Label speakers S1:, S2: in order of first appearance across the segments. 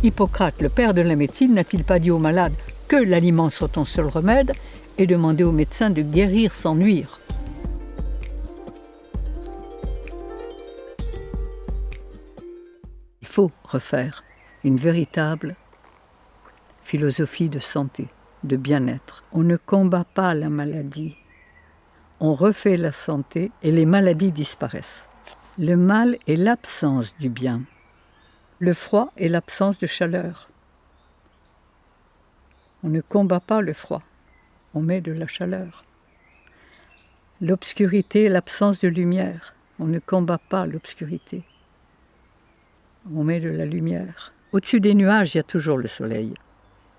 S1: Hippocrate, le père de la médecine, n'a-t-il pas dit aux malades que l'aliment soit ton seul remède et demandé aux médecins de guérir sans nuire? Il faut refaire une véritable philosophie de santé, de bien-être. On ne combat pas la maladie, on refait la santé et les maladies disparaissent. Le mal est l'absence du bien. Le froid est l'absence de chaleur. On ne combat pas le froid, on met de la chaleur. L'obscurité est l'absence de lumière. On ne combat pas l'obscurité, on met de la lumière. Au-dessus des nuages, il y a toujours le soleil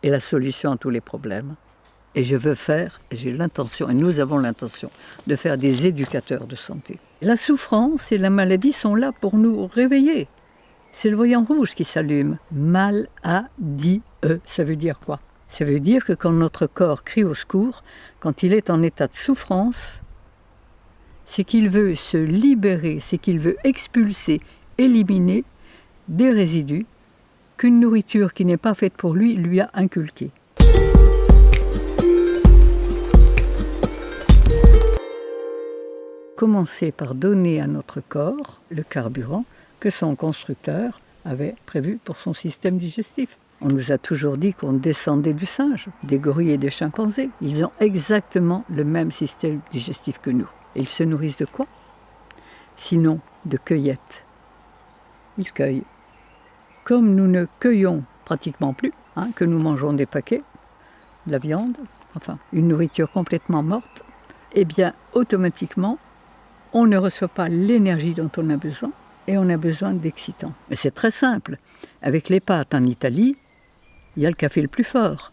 S1: et la solution à tous les problèmes. Et je veux faire, et j'ai l'intention, et nous avons l'intention, de faire des éducateurs de santé. La souffrance et la maladie sont là pour nous réveiller. C'est le voyant rouge qui s'allume. Maladie, ça veut dire quoi? Ça veut dire que quand notre corps crie au secours, quand il est en état de souffrance, c'est qu'il veut se libérer, c'est qu'il veut expulser, éliminer des résidus qu'une nourriture qui n'est pas faite pour lui lui a inculqués. Commencer par donner à notre corps le carburant que son constructeur avait prévu pour son système digestif. On nous a toujours dit qu'on descendait du singe, des gorilles et des chimpanzés. Ils ont exactement le même système digestif que nous. Et ils se nourrissent de quoi? Sinon de cueillettes. Ils cueillent. Comme nous ne cueillons pratiquement plus, que nous mangeons des paquets, de la viande, enfin une nourriture complètement morte, eh bien automatiquement, on ne reçoit pas l'énergie dont on a besoin et on a besoin d'excitants. Mais c'est très simple. Avec les pâtes en Italie, il y a le café le plus fort.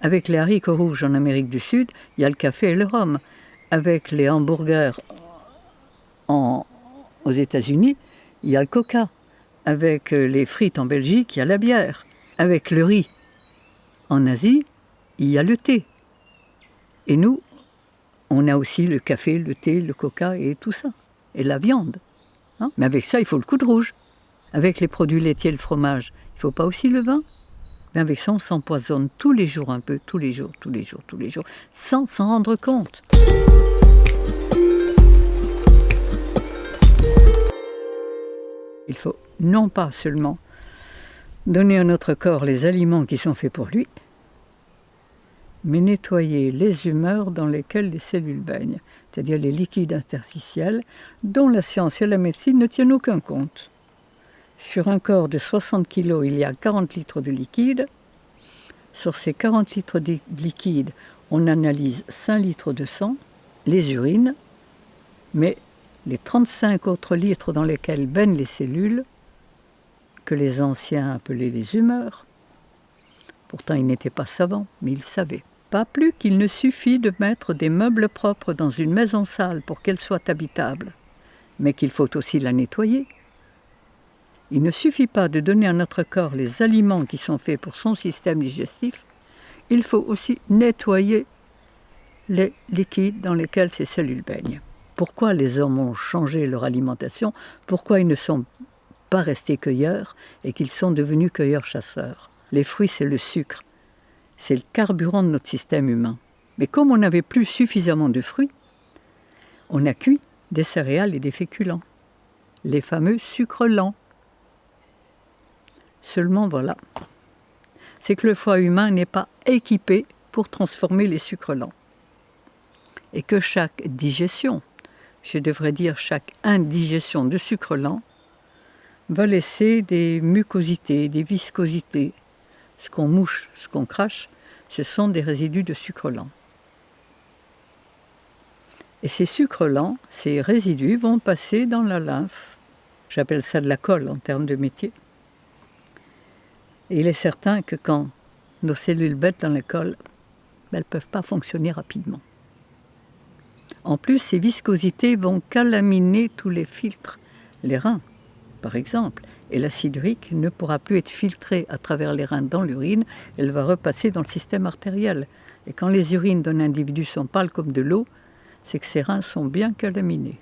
S1: Avec les haricots rouges en Amérique du Sud, il y a le café et le rhum. Avec les hamburgers aux États-Unis, il y a le coca. Avec les frites en Belgique, il y a la bière. Avec le riz en Asie, il y a le thé. Et nous, on a aussi le café, le thé, le coca et tout ça. Et la viande. Mais avec ça, il faut le coup de rouge. Avec les produits laitiers, le fromage, il ne faut pas aussi le vin. Mais avec ça, on s'empoisonne tous les jours un peu, tous les jours, sans s'en rendre compte. Il faut non pas seulement donner à notre corps les aliments qui sont faits pour lui, mais nettoyer les humeurs dans lesquelles les cellules baignent, c'est-à-dire les liquides interstitiels dont la science et la médecine ne tiennent aucun compte. Sur un corps de 60 kg, il y a 40 litres de liquide. Sur ces 40 litres de liquide, on analyse 5 litres de sang, les urines, mais les 35 autres litres dans lesquels baignent les cellules, que les anciens appelaient les humeurs, pourtant ils n'étaient pas savants, mais ils savaient. Pas plus qu'il ne suffit de mettre des meubles propres dans une maison sale pour qu'elle soit habitable, mais qu'il faut aussi la nettoyer. Il ne suffit pas de donner à notre corps les aliments qui sont faits pour son système digestif, il faut aussi nettoyer les liquides dans lesquels ces cellules baignent. Pourquoi les hommes ont changé leur alimentation? Pourquoi ils ne sont pas restés cueilleurs et qu'ils sont devenus cueilleurs-chasseurs? Les fruits, c'est le sucre. C'est le carburant de notre système humain. Mais comme on n'avait plus suffisamment de fruits, on a cuit des céréales et des féculents. Les fameux sucres lents. Seulement voilà, c'est que le foie humain n'est pas équipé pour transformer les sucres lents. Et que chaque digestion, je devrais dire chaque indigestion de sucre lent, va laisser des mucosités, des viscosités. Ce qu'on mouche, ce qu'on crache, ce sont des résidus de sucre lent. Et ces sucres lents, ces résidus vont passer dans la lymphe. J'appelle ça de la colle en termes de métier. Et il est certain que quand nos cellules bêtent dans la colle, elles ne peuvent pas fonctionner rapidement. En plus, ces viscosités vont calaminer tous les filtres, les reins par exemple, et l'acide urique ne pourra plus être filtré à travers les reins dans l'urine, elle va repasser dans le système artériel. Et quand les urines d'un individu sont pâles comme de l'eau, c'est que ses reins sont bien calaminés.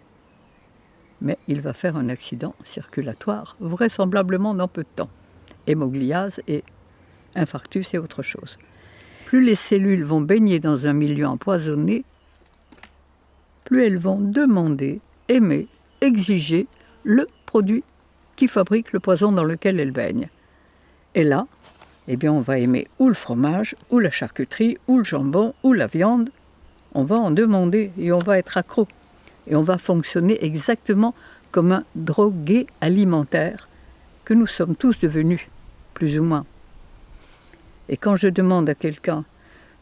S1: Mais il va faire un accident circulatoire, vraisemblablement dans peu de temps. hémogliase et infarctus et autre chose. Plus les cellules vont baigner dans un milieu empoisonné, plus elles vont demander, aimer, exiger le produit qui fabrique le poison dans lequel elles baignent. Et là, eh bien, on va aimer ou le fromage, ou la charcuterie, ou le jambon, ou la viande. On va en demander et on va être accro. Et on va fonctionner exactement comme un drogué alimentaire que nous sommes tous devenus, plus ou moins. Et quand je demande à quelqu'un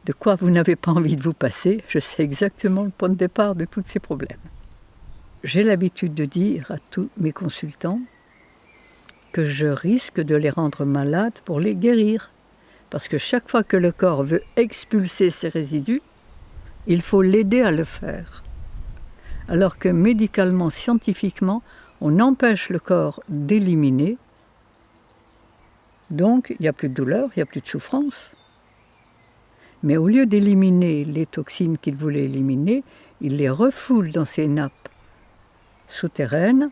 S1: de quoi vous n'avez pas envie de vous passer, je sais exactement le point de départ de tous ces problèmes. J'ai l'habitude de dire à tous mes consultants que je risque de les rendre malades pour les guérir. Parce que chaque fois que le corps veut expulser ses résidus, il faut l'aider à le faire. Alors que médicalement, scientifiquement, on empêche le corps d'éliminer. Donc, il n'y a plus de douleur, il n'y a plus de souffrance. Mais au lieu d'éliminer les toxines qu'il voulait éliminer, il les refoule dans ses nappes souterraines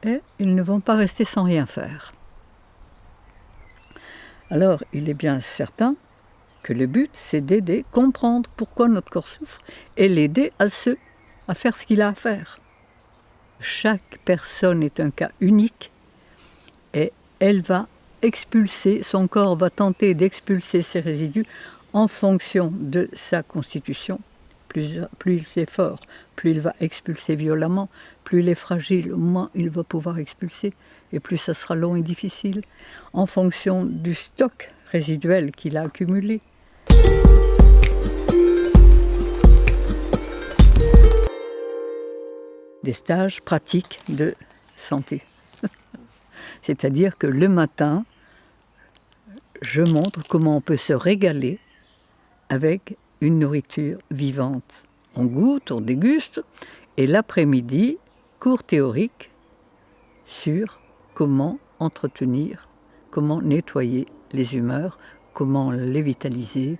S1: et ils ne vont pas rester sans rien faire. Alors, il est bien certain que le but, c'est d'aider, comprendre pourquoi notre corps souffre et l'aider à faire ce qu'il a à faire. Chaque personne est un cas unique et elle va expulser, son corps va tenter d'expulser ses résidus en fonction de sa constitution. Plus il est fort, plus il va expulser violemment, plus il est fragile, moins il va pouvoir expulser, et plus ça sera long et difficile, en fonction du stock résiduel qu'il a accumulé. Des stages pratiques de santé. C'est-à-dire que le matin, je montre comment on peut se régaler avec une nourriture vivante. On goûte, on déguste, et l'après-midi, cours théorique sur comment entretenir, comment nettoyer les humeurs, comment les vitaliser,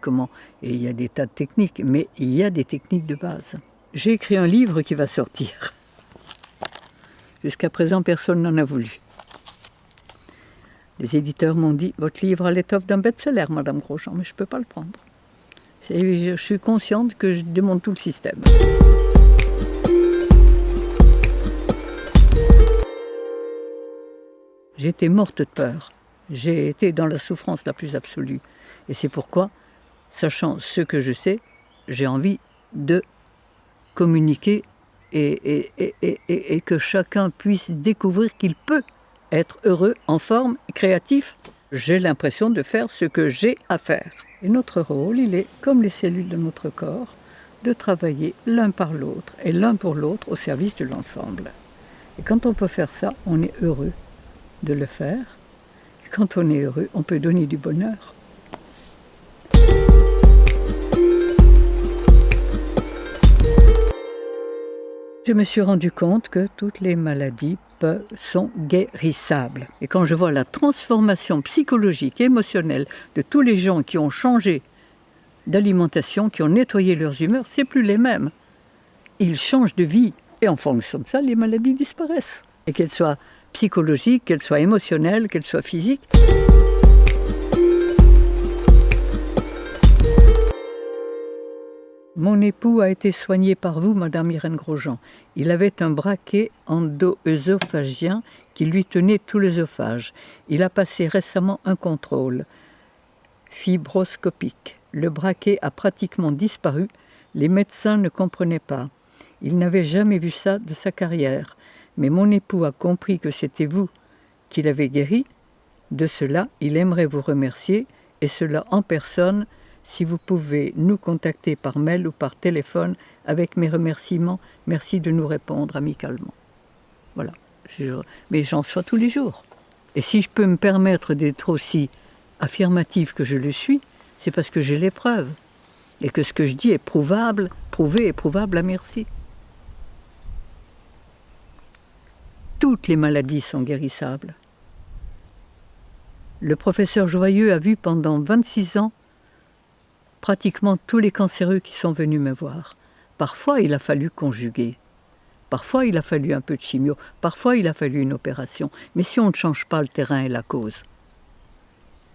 S1: et il y a des tas de techniques, mais il y a des techniques de base. J'ai écrit un livre qui va sortir. Jusqu'à présent, personne n'en a voulu. Les éditeurs m'ont dit « Votre livre a l'étoffe d'un best-seller, Madame Grosjean, mais je ne peux pas le prendre. » Et je suis consciente que je démonte tout le système. J'étais morte de peur. J'ai été dans la souffrance la plus absolue. Et c'est pourquoi, sachant ce que je sais, j'ai envie de communiquer et que chacun puisse découvrir qu'il peut être heureux, en forme, créatif. J'ai l'impression de faire ce que j'ai à faire. Et notre rôle, il est, comme les cellules de notre corps, de travailler l'un par l'autre et l'un pour l'autre au service de l'ensemble. Et quand on peut faire ça, on est heureux de le faire. Et quand on est heureux, on peut donner du bonheur. Je me suis rendu compte que toutes les maladies sont guérissables. Et quand je vois la transformation psychologique et émotionnelle de tous les gens qui ont changé d'alimentation, qui ont nettoyé leurs humeurs, c'est plus les mêmes. Ils changent de vie et en fonction de ça, les maladies disparaissent. Et qu'elles soient psychologiques, qu'elles soient émotionnelles, qu'elles soient physiques. Mon époux a été soigné par vous, Madame Irène Grosjean. Il avait un braquet endo-œsophagien qui lui tenait tout l'œsophage. Il a passé récemment un contrôle fibroscopique. Le braquet a pratiquement disparu. Les médecins ne comprenaient pas. Il n'avait jamais vu ça de sa carrière. Mais mon époux a compris que c'était vous qui l'avez guéri. De cela, il aimerait vous remercier, et cela en personne. Si vous pouvez nous contacter par mail ou par téléphone avec mes remerciements, merci de nous répondre amicalement. Voilà. Mais j'en sois tous les jours. Et si je peux me permettre d'être aussi affirmative que je le suis, c'est parce que j'ai les preuves. Et que ce que je dis est prouvable, prouvé et prouvable à merci. Toutes les maladies sont guérissables. Le professeur Joyeux a vu pendant 26 ans pratiquement tous les cancéreux qui sont venus me voir. Parfois, il a fallu conjuguer. Parfois, il a fallu un peu de chimio, parfois, il a fallu une opération. Mais si on ne change pas le terrain et la cause,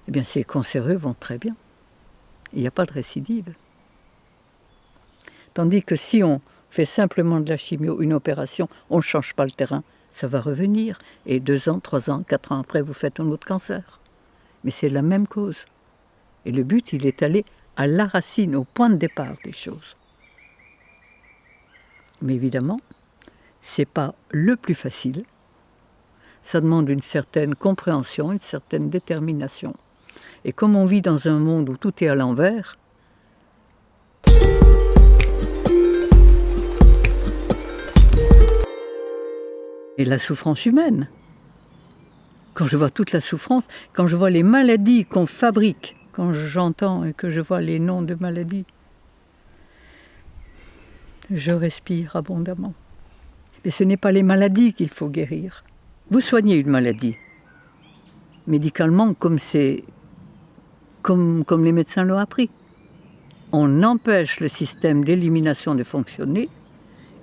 S1: eh bien, ces cancéreux vont très bien. Il n'y a pas de récidive. Tandis que si on fait simplement de la chimio, une opération, on ne change pas le terrain, ça va revenir. Et 2 ans, 3 ans, 4 ans après, vous faites un autre cancer. Mais c'est la même cause. Et le but, il est allé à la racine, au point de départ des choses. Mais évidemment, ce n'est pas le plus facile. Ça demande une certaine compréhension, une certaine détermination. Et comme on vit dans un monde où tout est à l'envers, et la souffrance humaine, quand je vois toute la souffrance, quand je vois les maladies qu'on fabrique, quand j'entends et que je vois les noms de maladies, je respire abondamment. Mais ce n'est pas les maladies qu'il faut guérir. Vous soignez une maladie, médicalement, comme les médecins l'ont appris. On empêche le système d'élimination de fonctionner,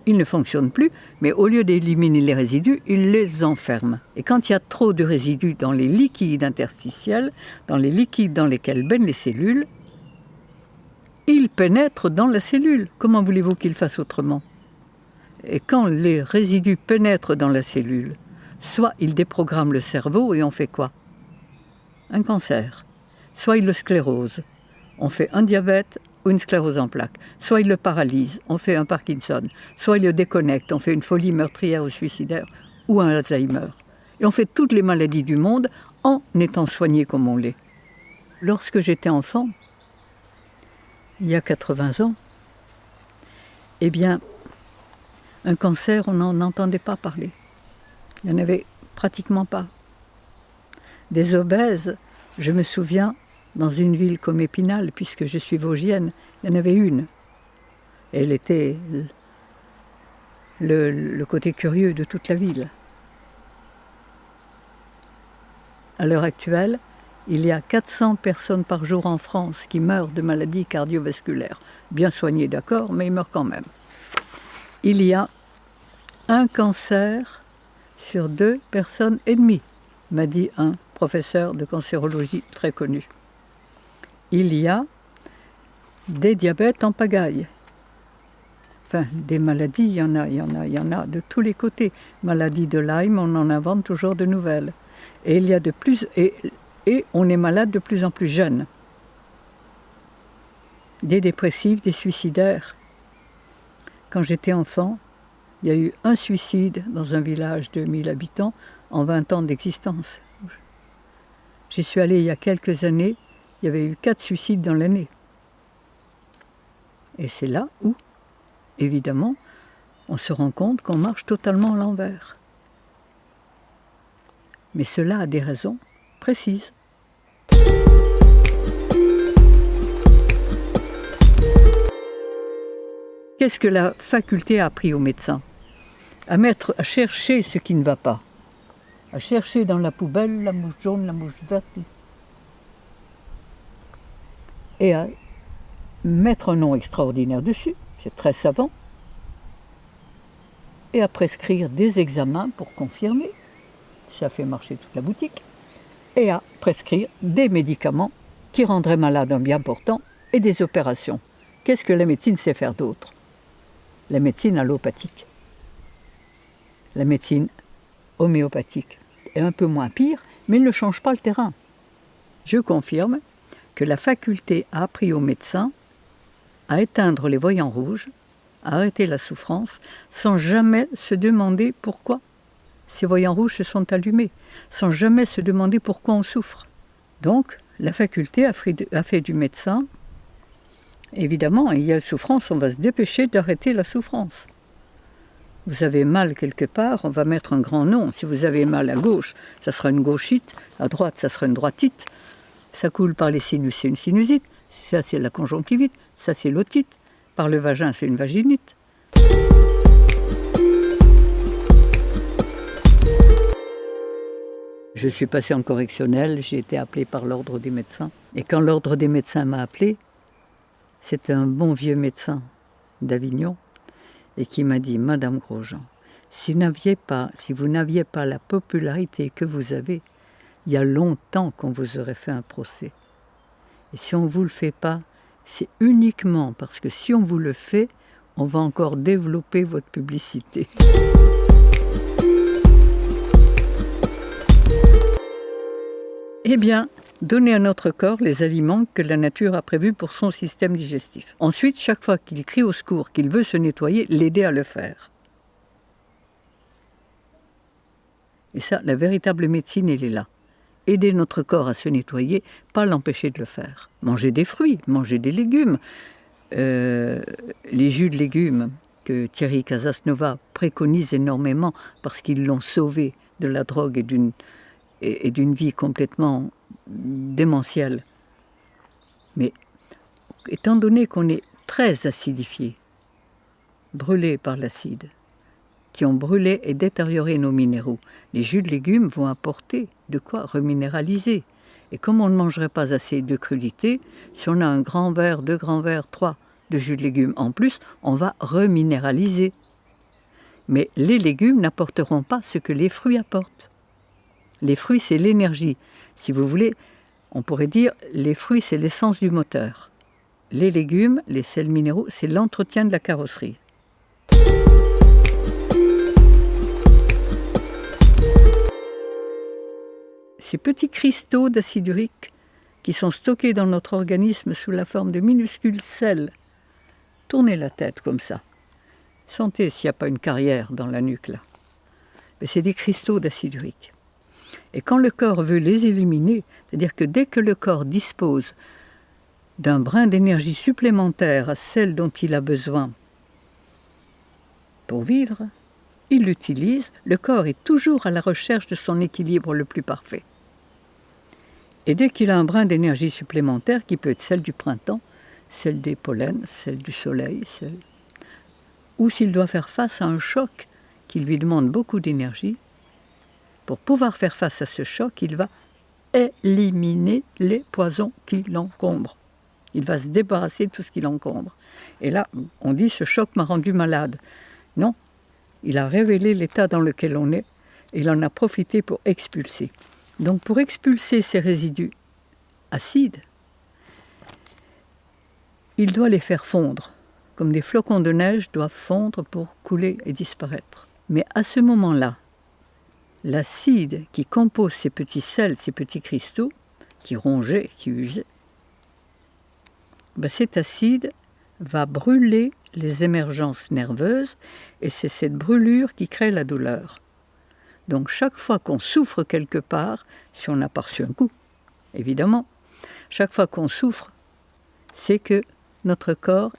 S1: il ne fonctionne plus, mais au lieu d'éliminer les résidus, il les enferme. Et quand il y a trop de résidus dans les liquides interstitiels, dans les liquides dans lesquels baignent les cellules, ils pénètrent dans la cellule. Comment voulez-vous qu'ils fassent autrement? Et quand les résidus pénètrent dans la cellule, soit ils déprogramment le cerveau et on fait quoi? Un cancer. Soit ils le sclérosent, on fait un diabète ou une sclérose en plaques. Soit ils le paralysent, on fait un Parkinson. Soit ils le déconnectent, on fait une folie meurtrière ou suicidaire ou un Alzheimer. Et on fait toutes les maladies du monde en étant soigné comme on l'est. Lorsque j'étais enfant, il y a 80 ans, eh bien, un cancer, on n'en entendait pas parler. Il n'y en avait pratiquement pas. Des obèses, je me souviens, dans une ville comme Épinal, puisque je suis vosgienne, il y en avait une. Elle était le côté curieux de toute la ville. À l'heure actuelle, il y a 400 personnes par jour en France qui meurent de maladies cardiovasculaires. Bien soignées, d'accord, mais ils meurent quand même. Il y a un cancer sur 2 personnes et demie, m'a dit un professeur de cancérologie très connu. Il y a des diabètes en pagaille. Enfin, des maladies, il y en a de tous les côtés. Maladie de Lyme, on en invente toujours de nouvelles. Et il y a de plus, et on est malade de plus en plus jeune. Des dépressifs, des suicidaires. Quand j'étais enfant, il y a eu un suicide dans un village de 1000 habitants en 20 ans d'existence. J'y suis allée il y a quelques années, il y avait eu 4 suicides dans l'année. Et c'est là où, évidemment, on se rend compte qu'on marche totalement à l'envers. Mais cela a des raisons précises. Qu'est-ce que la faculté a appris aux médecins? À chercher ce qui ne va pas. À chercher dans la poubelle la mouche jaune, la mouche verte. Et à mettre un nom extraordinaire dessus, c'est très savant. Et à prescrire des examens pour confirmer, ça fait marcher toute la boutique. Et à prescrire des médicaments qui rendraient malade un bien portant et des opérations. Qu'est-ce que la médecine sait faire d'autre? La médecine allopathique. La médecine homéopathique est un peu moins pire, mais elle ne change pas le terrain. Je confirme que la faculté a appris aux médecins à éteindre les voyants rouges, à arrêter la souffrance, sans jamais se demander pourquoi ces voyants rouges se sont allumés, sans jamais se demander pourquoi on souffre. Donc, la faculté a fait du médecin, évidemment, il y a souffrance, on va se dépêcher d'arrêter la souffrance. Vous avez mal quelque part, on va mettre un grand nom. Si vous avez mal à gauche, ça sera une gauchite, à droite, ça sera une droitite. Ça coule par les sinus, c'est une sinusite. Ça, c'est la conjonctivite. Ça, c'est l'otite. Par le vagin, c'est une vaginite. Je suis passée en correctionnel, j'ai été appelée par l'ordre des médecins. Et quand l'ordre des médecins m'a appelée, c'était un bon vieux médecin d'Avignon et qui m'a dit « Madame Grosjean, Si vous n'aviez pas la popularité que vous avez, il y a longtemps qu'on vous aurait fait un procès. Et si on ne vous le fait pas, c'est uniquement parce que si on vous le fait, on va encore développer votre publicité. Eh bien, donnez à notre corps les aliments que la nature a prévus pour son système digestif. Ensuite, chaque fois qu'il crie au secours, qu'il veut se nettoyer, l'aider à le faire. Et ça, la véritable médecine, elle est là. Aider notre corps à se nettoyer, pas l'empêcher de le faire. Manger des fruits, manger des légumes. Les jus de légumes que Thierry Casasnova préconise énormément parce qu'ils l'ont sauvé de la drogue et d'une vie complètement démentielle. Mais étant donné qu'on est très acidifié, brûlé par l'acide, qui ont brûlé et détérioré nos minéraux, les jus de légumes vont apporter de quoi reminéraliser. Et comme on ne mangerait pas assez de crudités, si on a un grand verre, 2 grands verres, 3 de jus de légumes en plus, on va reminéraliser. Mais les légumes n'apporteront pas ce que les fruits apportent. Les fruits, c'est l'énergie. Si vous voulez, on pourrait dire les fruits, c'est l'essence du moteur. Les légumes, les sels minéraux, c'est l'entretien de la carrosserie. Ces petits cristaux d'acide urique qui sont stockés dans notre organisme sous la forme de minuscules sels. Tournez la tête comme ça. Sentez s'il n'y a pas une carrière dans la nuque là. Mais c'est des cristaux d'acide urique. Et quand le corps veut les éliminer, c'est-à-dire que dès que le corps dispose d'un brin d'énergie supplémentaire à celle dont il a besoin pour vivre, il l'utilise. Le corps est toujours à la recherche de son équilibre le plus parfait. Et dès qu'il a un brin d'énergie supplémentaire, qui peut être celle du printemps, celle des pollens, celle du soleil, ou s'il doit faire face à un choc qui lui demande beaucoup d'énergie, pour pouvoir faire face à ce choc, il va éliminer les poisons qui l'encombrent. Il va se débarrasser de tout ce qui l'encombre. Et là, on dit « ce choc m'a rendu malade ». Non, il a révélé l'état dans lequel on est et il en a profité pour expulser. Donc pour expulser ces résidus acides, il doit les faire fondre, comme des flocons de neige doivent fondre pour couler et disparaître. Mais à ce moment-là, l'acide qui compose ces petits sels, ces petits cristaux, qui rongeaient, qui usaient, cet acide va brûler les émergences nerveuses et c'est cette brûlure qui crée la douleur. Donc chaque fois qu'on souffre quelque part, si on n'a pas reçu un coup, évidemment, chaque fois qu'on souffre, c'est que notre corps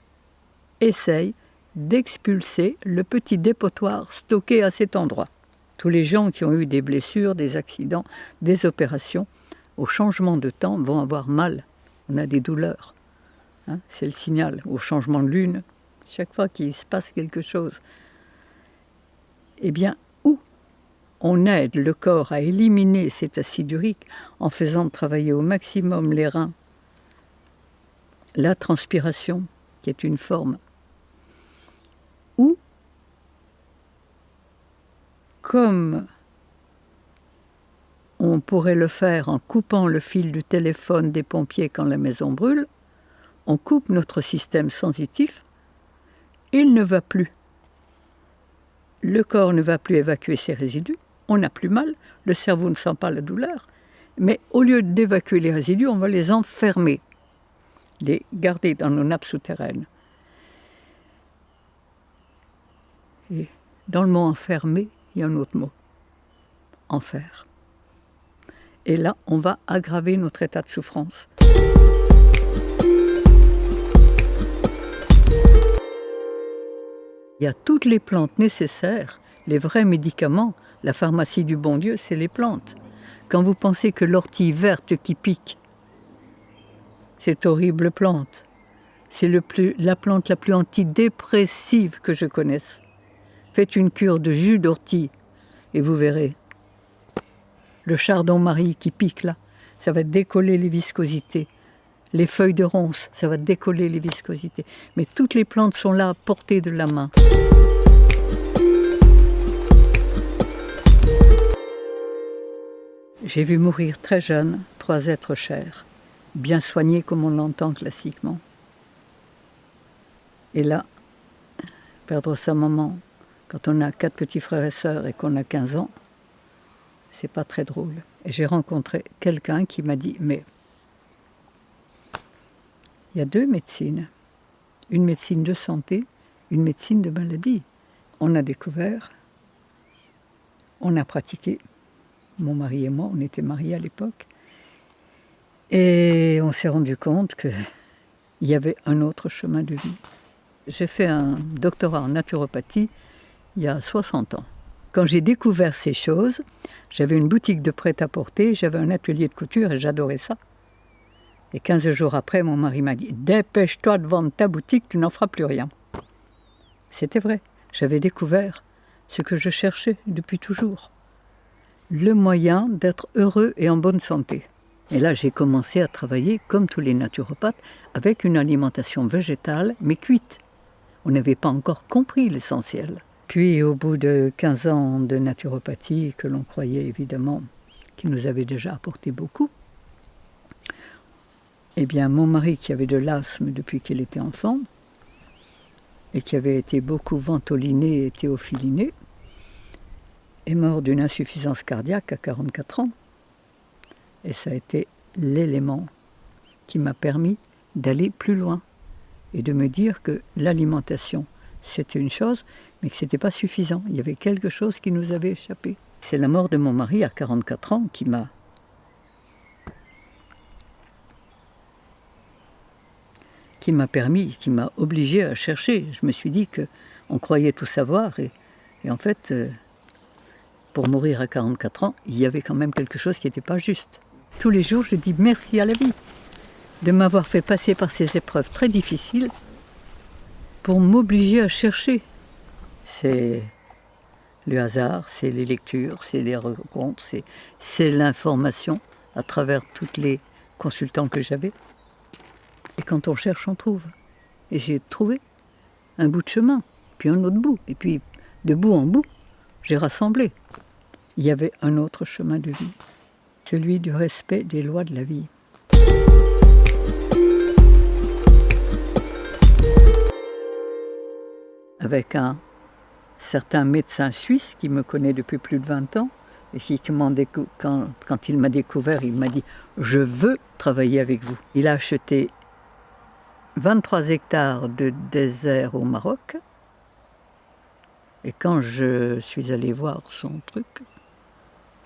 S1: essaye d'expulser le petit dépotoir stocké à cet endroit. Tous les gens qui ont eu des blessures, des accidents, des opérations, au changement de temps, vont avoir mal. On a des douleurs. C'est le signal. Au changement de lune, chaque fois qu'il se passe quelque chose, eh bien, où on aide le corps à éliminer cet acide urique en faisant travailler au maximum les reins, la transpiration, qui est une forme, ou comme on pourrait le faire en coupant le fil du téléphone des pompiers quand la maison brûle, on coupe notre système sensitif, il ne va plus. Le corps ne va plus évacuer ses résidus, on n'a plus mal, le cerveau ne sent pas la douleur, mais au lieu d'évacuer les résidus, on va les enfermer, les garder dans nos nappes souterraines. Et dans le mot enfermer, il y a un autre mot, enfer. Et là, on va aggraver notre état de souffrance. Il y a toutes les plantes nécessaires, les vrais médicaments. La pharmacie du bon Dieu, c'est les plantes. Quand vous pensez que l'ortie verte qui pique, cette horrible plante, c'est la plante la plus antidépressive que je connaisse. Faites une cure de jus d'ortie et vous verrez. Le chardon-marie qui pique là, ça va décoller les viscosités. Les feuilles de ronce, ça va décoller les viscosités. Mais toutes les plantes sont là à portée de la main. J'ai vu mourir très jeune 3 êtres chers, bien soignés comme on l'entend classiquement. Et là, perdre sa maman quand on a 4 petits frères et sœurs et qu'on a 15 ans, c'est pas très drôle. Et j'ai rencontré quelqu'un qui m'a dit, mais il y a 2 médecines. Une médecine de santé, une médecine de maladie. On a découvert, on a pratiqué. Mon mari et moi, on était mariés à l'époque. Et on s'est rendu compte qu'il y avait un autre chemin de vie. J'ai fait un doctorat en naturopathie il y a 60 ans. Quand j'ai découvert ces choses, j'avais une boutique de prêt-à-porter, j'avais un atelier de couture et j'adorais ça. Et 15 jours après, mon mari m'a dit « Dépêche-toi de vendre ta boutique, tu n'en feras plus rien ». C'était vrai, j'avais découvert ce que je cherchais depuis toujours. Le moyen d'être heureux et en bonne santé. Et là, j'ai commencé à travailler, comme tous les naturopathes, avec une alimentation végétale, mais cuite. On n'avait pas encore compris l'essentiel. Puis, au bout de 15 ans de naturopathie, que l'on croyait évidemment, qui nous avait déjà apporté beaucoup, eh bien, mon mari, qui avait de l'asthme depuis qu'il était enfant, et qui avait été beaucoup ventoliné et théophiliné, est mort d'une insuffisance cardiaque à 44 ans. Et ça a été l'élément qui m'a permis d'aller plus loin et de me dire que l'alimentation, c'était une chose, mais que ce n'était pas suffisant. Il y avait quelque chose qui nous avait échappé. C'est la mort de mon mari à 44 ans qui m'a permis, qui m'a obligé à chercher. Je me suis dit qu'on croyait tout savoir et en fait, pour mourir à 44 ans, il y avait quand même quelque chose qui n'était pas juste. Tous les jours, je dis merci à la vie de m'avoir fait passer par ces épreuves très difficiles pour m'obliger à chercher. C'est le hasard, c'est les lectures, c'est les rencontres, c'est l'information à travers tous les consultants que j'avais. Et quand on cherche, on trouve. Et j'ai trouvé un bout de chemin, puis un autre bout. Et puis, de bout en bout, j'ai rassemblé. Il y avait un autre chemin de vie, celui du respect des lois de la vie. Avec un certain médecin suisse qui me connaît depuis plus de 20 ans, et qui, quand il m'a découvert, il m'a dit « Je veux travailler avec vous ». Il a acheté 23 hectares de désert au Maroc. Et quand je suis allée voir son truc,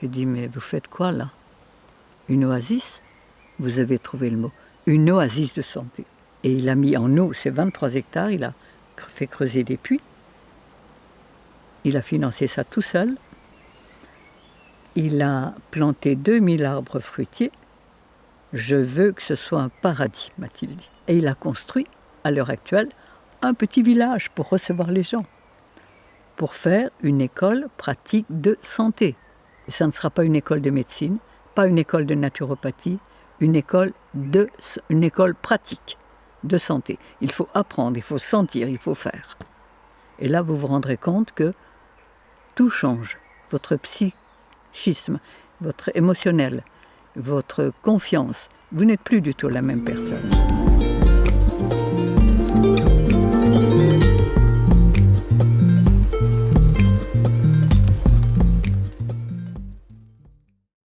S1: j'ai dit « Mais vous faites quoi là? Une oasis ?» Vous avez trouvé le mot. Une oasis de santé. Et il a mis en eau ces 23 hectares, il a fait creuser des puits. Il a financé ça tout seul. Il a planté 2000 arbres fruitiers. Je veux que ce soit un paradis, m'a-t-il dit. Et il a construit, à l'heure actuelle, un petit village pour recevoir les gens, pour faire une école pratique de santé. Et ça ne sera pas une école de médecine, pas une école de naturopathie, une école pratique de santé. Il faut apprendre, il faut sentir, il faut faire. Et là, vous vous rendrez compte que tout change. Votre psychisme, votre émotionnel, votre confiance. Vous n'êtes plus du tout la même personne.